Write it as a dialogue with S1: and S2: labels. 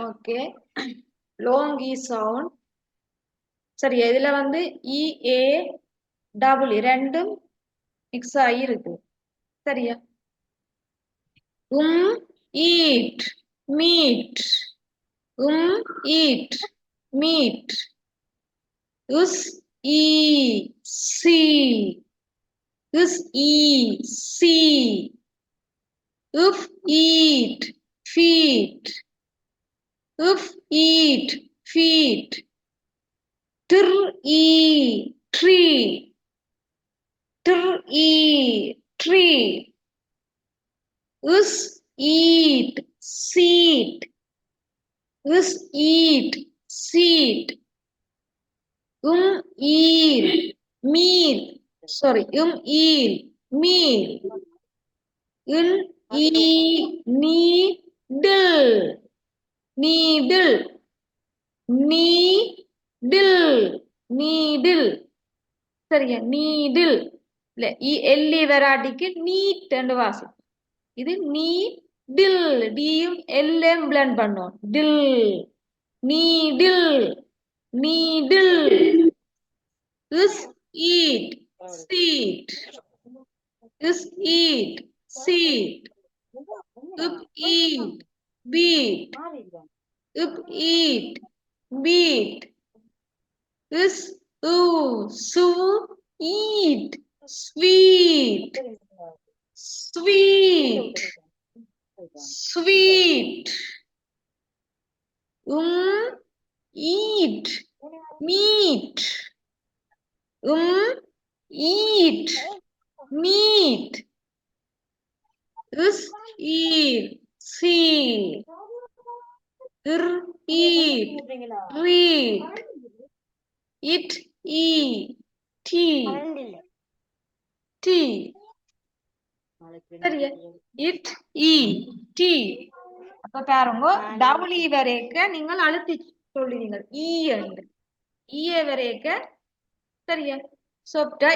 S1: okay long இ sound சரி இதுல வந்து இ ஏ டபுள் ரெண்டும் மிக்ஸ் ஆகி இருக்கு சரியா eat meat eat meat us e see us e see if eat feet if eat feet tir e tree tir e tree us eat seed us eat seed eel meal sorry eel meal needle needle needle சரியா needle இல்ல எல்லி வெராட்டிக்கு NEET என்று வாசம் இது needle டியும் எல்லும் blend பண்ணோம் டில் needle needle is eat seed is eat seed if eat beat if eat beat is so eat sweet sweet sweet eat meat eat meat is eat see eat read it eat tea tea சரியா it eat tea அப்ப பாருங்க double இ வரைக்க நீங்கள் அழுத்தி சொல்லுவீங்க ஈ என்று ஈய வரைக்க சரியா சொப்டா